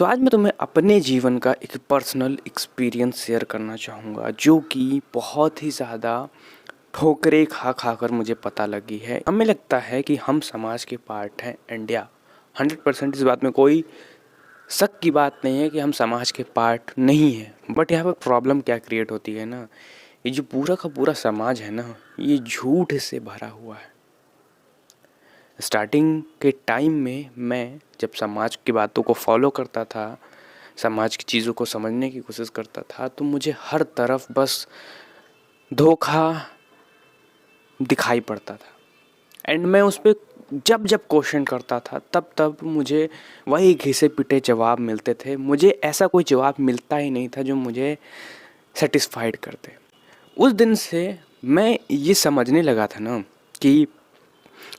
आज मैं तुम्हें अपने जीवन का एक पर्सनल एक्सपीरियंस शेयर करना चाहूँगा जो कि बहुत ही ज़्यादा ठोकरें खा खा कर मुझे पता लगी है। हमें लगता है कि हम समाज के पार्ट हैं एंड या 100% इस बात में कोई शक की बात नहीं है कि हम समाज के पार्ट नहीं हैं। बट यहाँ पर प्रॉब्लम क्या क्रिएट होती है ना, ये जो पूरा का पूरा समाज है ना, ये झूठ से भरा हुआ है। स्टार्टिंग के टाइम में मैं जब समाज की बातों को फॉलो करता था, समाज की चीज़ों को समझने की कोशिश करता था, तो मुझे हर तरफ बस धोखा दिखाई पड़ता था। एंड मैं उस पर जब जब क्वेश्चन करता था तब तब मुझे वही घिसे पिटे जवाब मिलते थे। मुझे ऐसा कोई जवाब मिलता ही नहीं था जो मुझे सेटिस्फाइड करते। उस दिन से मैं ये समझने लगा था ना कि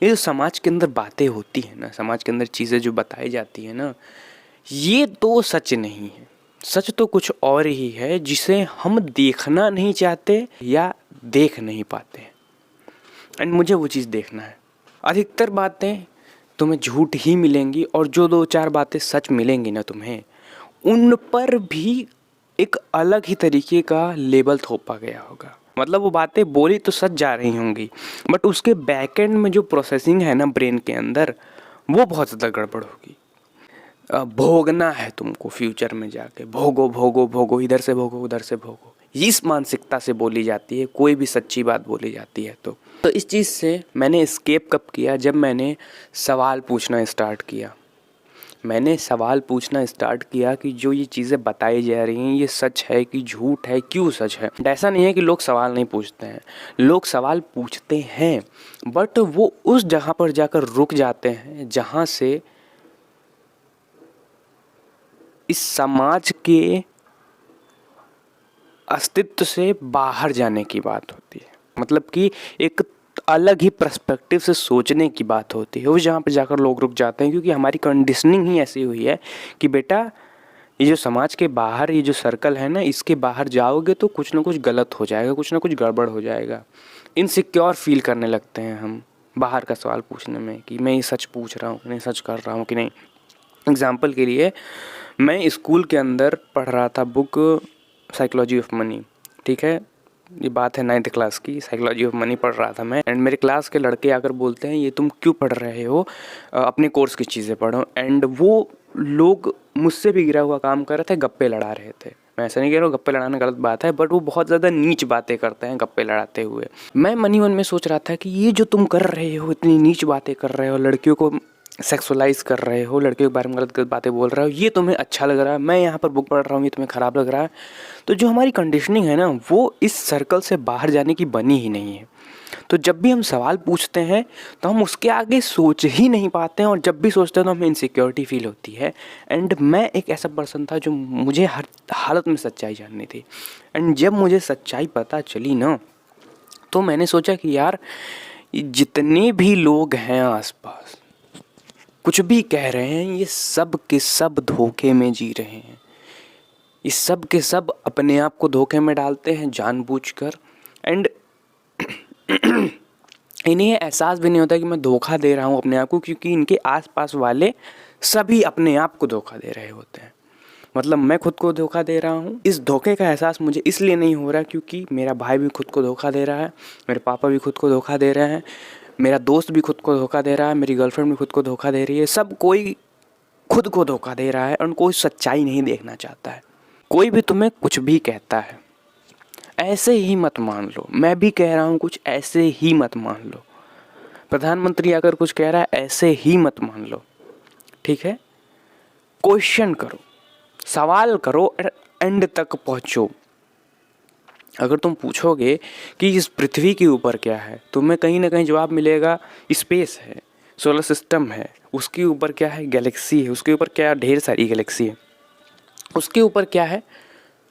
ये जो समाज के अंदर बातें होती हैं ना, समाज के अंदर चीज़ें जो बताई जाती हैं ना, ये तो सच नहीं है। सच तो कुछ और ही है जिसे हम देखना नहीं चाहते या देख नहीं पाते। एंड मुझे वो चीज़ देखना है। अधिकतर बातें तुम्हें झूठ ही मिलेंगी और जो दो चार बातें सच मिलेंगी ना तुम्हें, उन पर भी एक अलग ही तरीके का लेबल थोपा गया होगा। मतलब वो बातें बोली तो सच जा रही होंगी बट उसके बैक एंड में जो प्रोसेसिंग है ना ब्रेन के अंदर, वो बहुत ज़्यादा गड़बड़ होगी। भोगना है तुमको फ्यूचर में जाके, भोगो भोगो भोगो, इधर से भोगो उधर से भोगो, इस मानसिकता से बोली जाती है कोई भी सच्ची बात बोली जाती है। तो इस चीज़ से मैंने एस्केप कब किया, जब मैंने सवाल पूछना स्टार्ट किया। मैंने सवाल पूछना स्टार्ट किया कि जो ये चीज़ें बताई जा रही हैं ये सच है कि झूठ है, क्यों सच है। ऐसा नहीं है कि लोग सवाल नहीं पूछते हैं, लोग सवाल पूछते हैं बट वो उस जगह पर जाकर रुक जाते हैं जहाँ से इस समाज के अस्तित्व से बाहर जाने की बात होती है। मतलब कि एक अलग ही पर्सपेक्टिव से सोचने की बात होती है, उस जहाँ पर जाकर लोग रुक जाते हैं क्योंकि हमारी कंडीशनिंग ही ऐसी हुई है कि बेटा ये जो समाज के बाहर ये जो सर्कल है ना, इसके बाहर जाओगे तो कुछ ना कुछ गलत हो जाएगा, कुछ ना कुछ गड़बड़ हो जाएगा। इनसिक्योर फील करने लगते हैं हम बाहर का सवाल पूछने में कि मैं ये सच पूछ रहा हूँ कि नहीं, सच कर रहा हूँ कि नहीं। एग्जाम्पल के लिए मैं स्कूल के अंदर पढ़ रहा था बुक साइकोलॉजी ऑफ मनी। ठीक है, ये बात है 9th क्लास की। साइकोलॉजी ऑफ मनी पढ़ रहा था मैं एंड मेरे क्लास के लड़के आकर बोलते हैं ये तुम क्यों पढ़ रहे हो, अपने कोर्स की चीज़ें पढ़ो। एंड वो लोग मुझसे भी गिरा हुआ काम कर रहे थे, गप्पे लड़ा रहे थे। मैं ऐसा नहीं कह रहा हूँ गप्पे लड़ाना गलत बात है, बट वो बहुत ज़्यादा नीच बातें करते हैं गप्पे लड़ाते हुए। मैं मनी मन में सोच रहा था कि ये जो तुम कर रहे हो, इतनी नीच बातें कर रहे हो, लड़कियों को सेक्सुअलाइज कर रहे हो, लड़कियों के बारे में गलत गलत बातें बोल रहे हो, ये तुम्हें अच्छा लग रहा है। मैं यहाँ पर बुक पढ़ रहा हूँ, ये तुम्हें ख़राब लग रहा है। तो जो हमारी कंडीशनिंग है ना, वो इस सर्कल से बाहर जाने की बनी ही नहीं है। तो जब भी हम सवाल पूछते हैं तो हम उसके आगे सोच ही नहीं पाते हैं और जब भी सोचते हैं तो हमें इनसिक्योरिटी फील होती है। एंड मैं एक ऐसा पर्सन था जो मुझे हर हालत में सच्चाई जाननी थी। एंड जब मुझे सच्चाई पता चली ना, तो मैंने सोचा कि यार जितने भी लोग हैं आसपास कुछ भी कह रहे हैं, ये सब के सब धोखे में जी रहे हैं। ये सब के सब अपने आप को धोखे में डालते हैं जानबूझकर। एंड इन्हें एहसास भी नहीं होता कि मैं धोखा दे रहा हूँ अपने आप को, क्योंकि इनके आसपास वाले सभी अपने आप को धोखा दे रहे होते हैं। मतलब मैं खुद को धोखा दे रहा हूँ। इस धोखे का एहसास मुझे इसलिए नहीं हो रहा क्योंकि मेरा भाई भी खुद को धोखा दे रहा है, मेरे पापा भी खुद को धोखा दे रहे हैं, मेरा दोस्त भी खुद को धोखा दे रहा है, मेरी गर्लफ्रेंड भी खुद को धोखा दे रही है। सब कोई खुद को धोखा दे रहा है और कोई सच्चाई नहीं देखना चाहता है। कोई भी तुम्हें कुछ भी कहता है ऐसे ही मत मान लो। मैं भी कह रहा हूँ कुछ ऐसे ही मत मान लो। प्रधानमंत्री अगर कुछ कह रहा है ऐसे ही मत मान लो। ठीक है, क्वेश्चन करो, सवाल करो, एंड तक पहुँचो। अगर तुम पूछोगे कि इस पृथ्वी के ऊपर क्या है, तुम्हें कहीं ना कहीं जवाब मिलेगा स्पेस है, सोलर सिस्टम है, उसके ऊपर क्या है, गैलेक्सी है, उसके ऊपर क्या, ढेर सारी गैलेक्सी है, उसके ऊपर क्या है,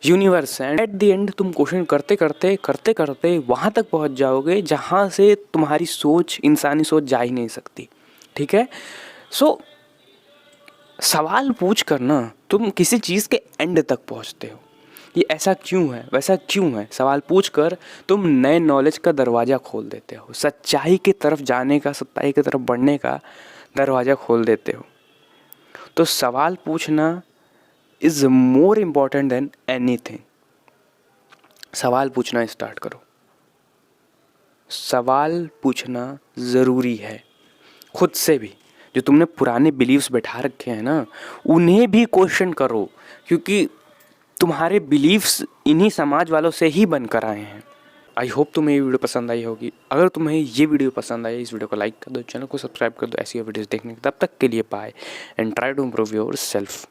यूनिवर्स है। एट द एंड तुम क्वेश्चन करते करते करते करते वहाँ तक पहुँच जाओगे जहाँ से तुम्हारी सोच, इंसानी सोच जा ही नहीं सकती। ठीक है, सो सवाल पूछ कर ना तुम किसी चीज़ के एंड तक पहुँचते हो। ये ऐसा क्यों है, वैसा क्यों है, सवाल पूछकर तुम नए नॉलेज का दरवाज़ा खोल देते हो, सच्चाई की तरफ जाने का, सच्चाई की तरफ बढ़ने का दरवाज़ा खोल देते हो। तो सवाल पूछना is more important than anything. सवाल पूछना स्टार्ट करो। सवाल पूछना ज़रूरी है खुद से भी। जो तुमने पुराने बिलीव्स बैठा रखे हैं ना, उन्हें भी क्वेश्चन करो, क्योंकि तुम्हारे बिलीव्स इन्हीं समाज वालों से ही बनकर आए हैं। आई होप तुम्हें ये वीडियो पसंद आई होगी। अगर तुम्हें ये वीडियो पसंद आई, इस वीडियो को लाइक कर दो, चैनल को सब्सक्राइब कर दो ऐसी वीडियोस देखने के। तब तक के लिए bye and try to improve your self.